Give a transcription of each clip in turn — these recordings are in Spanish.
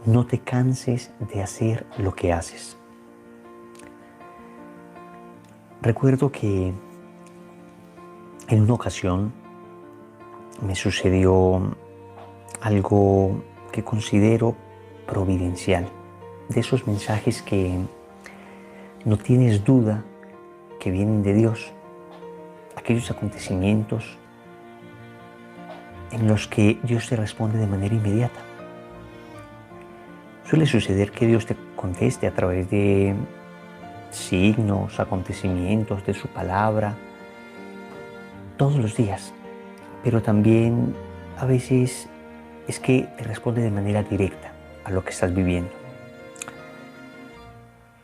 No te canses de hacer lo que haces. Recuerdo que en una ocasión me sucedió algo que considero providencial, de esos mensajes que no tienes duda que vienen de Dios, aquellos acontecimientos en los que Dios te responde de manera inmediata. Suele suceder que Dios te conteste a través de signos, acontecimientos, de su palabra, todos los días, pero también a veces es que te responde de manera directa a lo que estás viviendo.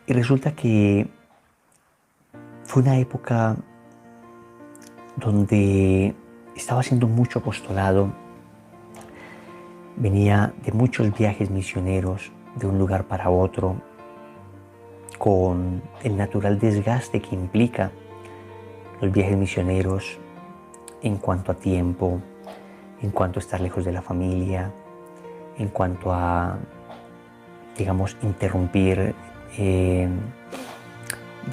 Y resulta que fue una época donde estaba haciendo mucho apostolado, venía de muchos viajes misioneros de un lugar para otro, con el natural desgaste que implica los viajes misioneros en cuanto a tiempo, en cuanto a estar lejos de la familia, en cuanto a, digamos, interrumpir,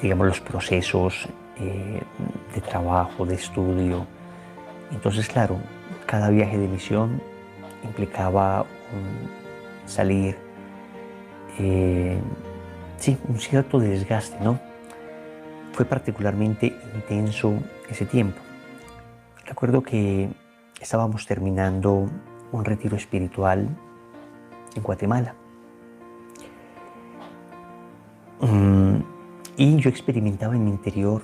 los procesos de trabajo, de estudio. Entonces, claro, cada viaje de misión implicaba salir, un cierto desgaste, ¿no? Fue particularmente intenso ese tiempo. Recuerdo que estábamos terminando un retiro espiritual en Guatemala. Y yo experimentaba en mi interior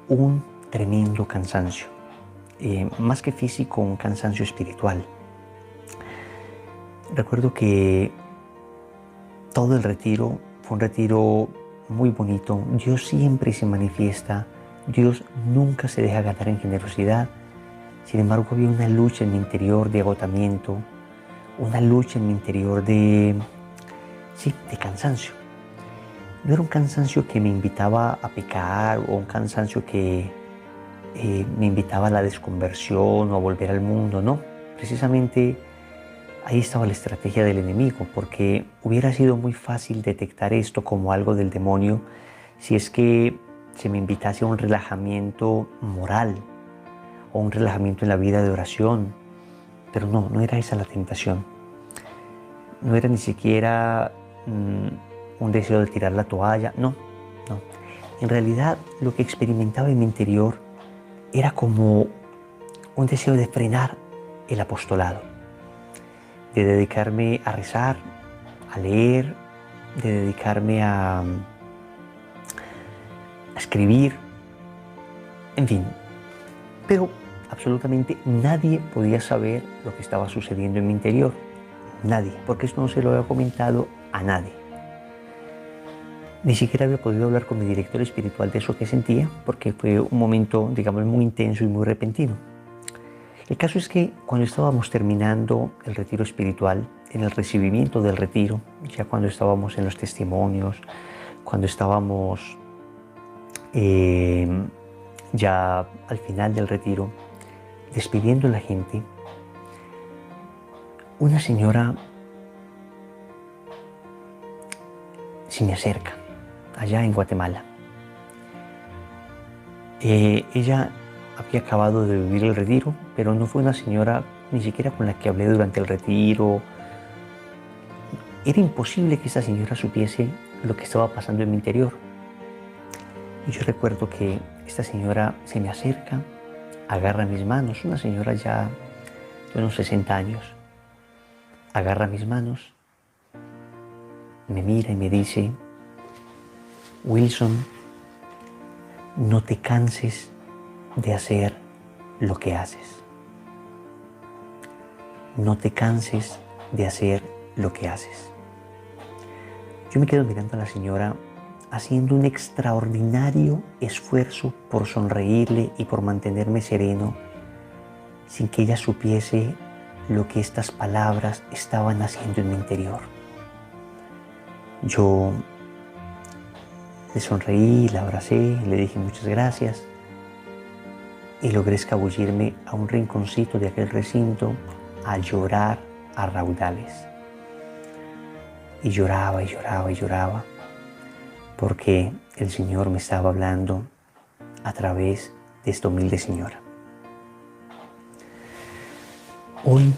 un tremendo cansancio, más que físico, un cansancio espiritual. Recuerdo que todo el retiro fue un retiro muy bonito. Dios siempre se manifiesta, Dios nunca se deja ganar en generosidad. Sin embargo, había una lucha en mi interior de agotamiento, una lucha en mi interior de cansancio. No era un cansancio que me invitaba a pecar o un cansancio que me invitaba a la desconversión o a volver al mundo, no. Precisamente ahí estaba la estrategia del enemigo, porque hubiera sido muy fácil detectar esto como algo del demonio si es que se me invitase a un relajamiento moral o un relajamiento en la vida de oración. Pero no era esa la tentación. No era ni siquiera un deseo de tirar la toalla, no. En realidad lo que experimentaba en mi interior era como un deseo de frenar el apostolado, de dedicarme a rezar, a leer, de dedicarme a escribir, en fin. Pero absolutamente nadie podía saber lo que estaba sucediendo en mi interior. Nadie, porque esto no se lo había comentado a nadie. Ni siquiera había podido hablar con mi director espiritual de eso que sentía, porque fue un momento, digamos, muy intenso y muy repentino. El caso es que cuando estábamos terminando el retiro espiritual, en el recibimiento del retiro, ya cuando estábamos en los testimonios, cuando estábamos ya al final del retiro, despidiendo a la gente, una señora se me acerca, allá en Guatemala. Ella había acabado de vivir el retiro, pero no fue una señora ni siquiera con la que hablé durante el retiro. Era imposible que esa señora supiese lo que estaba pasando en mi interior. Y yo recuerdo que esta señora se me acerca, agarra mis manos, una señora ya de unos 60 años, agarra mis manos, me mira y me dice: Wilson, no te canses de hacer lo que haces. No te canses de hacer lo que haces. Yo me quedo mirando a la señora haciendo un extraordinario esfuerzo por sonreírle y por mantenerme sereno, sin que ella supiese lo que estas palabras estaban haciendo en mi interior. Yo le sonreí, la abracé, le dije muchas gracias y logré escabullirme a un rinconcito de aquel recinto a llorar a raudales. y lloraba y lloraba y lloraba, porque el Señor me estaba hablando a través de esta humilde señora. Hoy,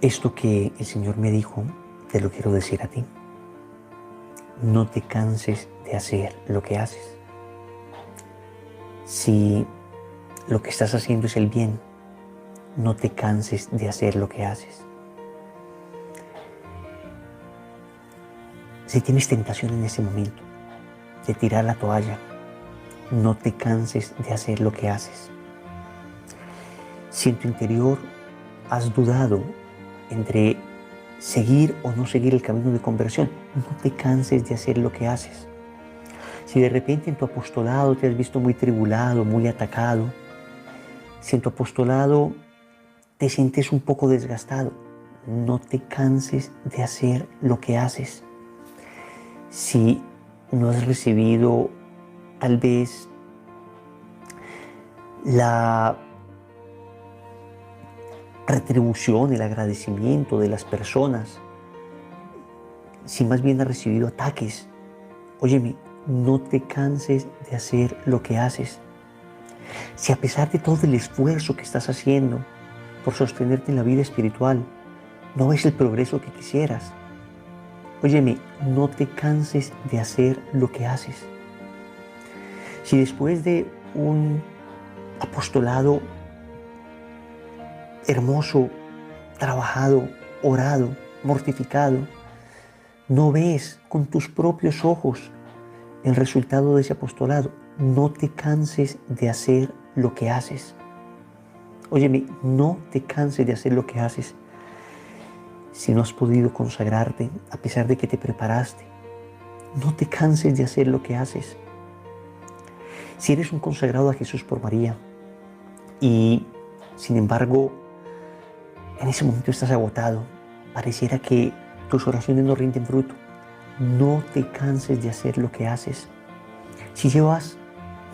esto que el Señor me dijo, te lo quiero decir a ti. No te canses de hacer lo que haces. Si lo que estás haciendo es el bien, no te canses de hacer lo que haces. Si tienes tentación en ese momento de tirar la toalla, no te canses de hacer lo que haces. Si en tu interior has dudado entre seguir o no seguir el camino de conversión, no te canses de hacer lo que haces. Si de repente en tu apostolado te has visto muy tribulado, muy atacado, si en tu apostolado te sientes un poco desgastado, no te canses de hacer lo que haces. Si no has recibido tal vez la retribución, el agradecimiento de las personas, si más bien has recibido ataques, óyeme, no te canses de hacer lo que haces. Si a pesar de todo el esfuerzo que estás haciendo por sostenerte en la vida espiritual, no ves el progreso que quisieras, óyeme, no te canses de hacer lo que haces. Si después de un apostolado hermoso, trabajado, orado, mortificado, no ves con tus propios ojos el resultado de ese apostolado, no te canses de hacer lo que haces. Óyeme, no te canses de hacer lo que haces. Si no has podido consagrarte, a pesar de que te preparaste, no te canses de hacer lo que haces. Si eres un consagrado a Jesús por María y, sin embargo, en ese momento estás agotado, pareciera que tus oraciones no rinden fruto, no te canses de hacer lo que haces. Si llevas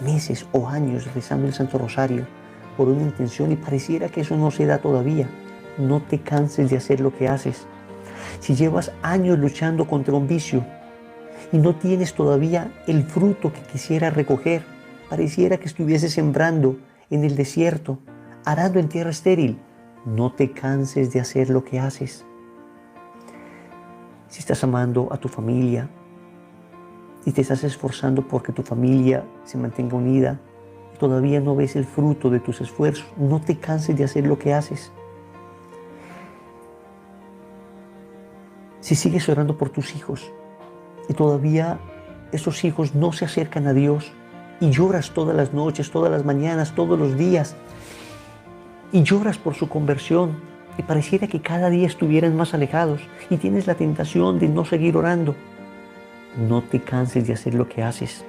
meses o años rezando el Santo Rosario por una intención y pareciera que eso no se da todavía, no te canses de hacer lo que haces. Si llevas años luchando contra un vicio y no tienes todavía el fruto que quisieras recoger, pareciera que estuvieses sembrando en el desierto, arando en tierra estéril, no te canses de hacer lo que haces. Si estás amando a tu familia y te estás esforzando porque tu familia se mantenga unida, todavía no ves el fruto de tus esfuerzos, no te canses de hacer lo que haces. Si sigues orando por tus hijos y todavía esos hijos no se acercan a Dios y lloras todas las noches, todas las mañanas, todos los días y lloras por su conversión y pareciera que cada día estuvieran más alejados y tienes la tentación de no seguir orando, no te canses de hacer lo que haces.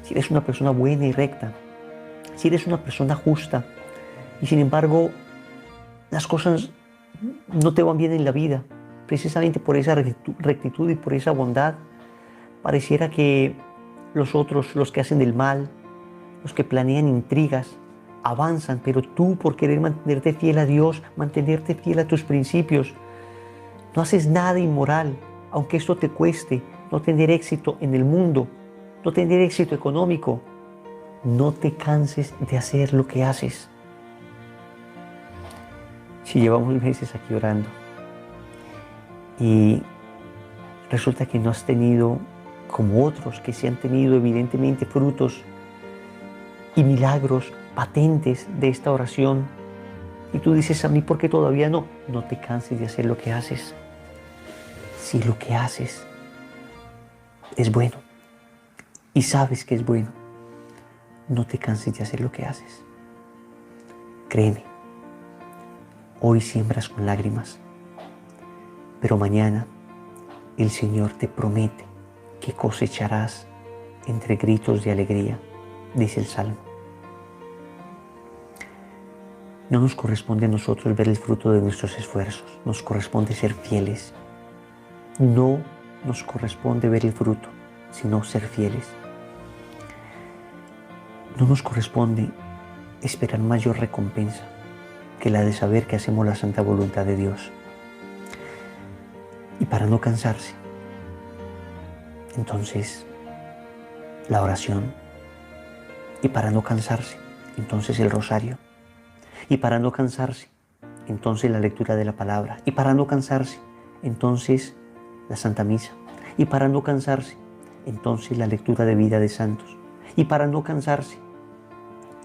Si eres una persona buena y recta, si eres una persona justa y sin embargo las cosas no te van bien en la vida, precisamente por esa rectitud y por esa bondad, pareciera que los otros, los que hacen el mal, los que planean intrigas, avanzan, pero tú por querer mantenerte fiel a Dios, mantenerte fiel a tus principios, no haces nada inmoral, aunque esto te cueste no tener éxito en el mundo, no tener éxito económico. No te canses de hacer lo que haces. Si llevamos meses aquí orando y resulta que no has tenido, como otros que sí han tenido evidentemente frutos y milagros patentes de esta oración, y tú dices, a mí, ¿por qué todavía no? No te canses de hacer lo que haces. Si lo que haces es bueno y sabes que es bueno, no te canses de hacer lo que haces. Créeme, hoy siembras con lágrimas, pero mañana el Señor te promete que cosecharás entre gritos de alegría, dice el Salmo. No nos corresponde a nosotros ver el fruto de nuestros esfuerzos, nos corresponde ser fieles. No nos corresponde ver el fruto, sino ser fieles. No nos corresponde esperar mayor recompensa que la de saber que hacemos la santa voluntad de Dios. Y para no cansarse, entonces la oración. Y para no cansarse, entonces el rosario. Y para no cansarse, entonces la lectura de la palabra. Y para no cansarse, entonces la Santa Misa. Y para no cansarse, entonces la lectura de vida de santos. Y para no cansarse,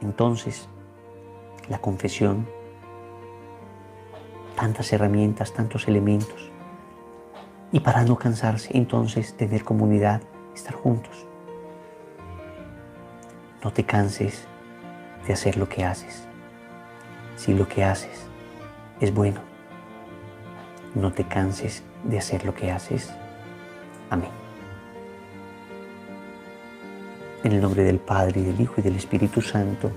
entonces la confesión. Tantas herramientas, tantos elementos. Y para no cansarse, entonces tener comunidad, estar juntos. No te canses de hacer lo que haces. Si lo que haces es bueno, no te canses de hacer lo que haces. Amén. En el nombre del Padre, y del Hijo, y del Espíritu Santo.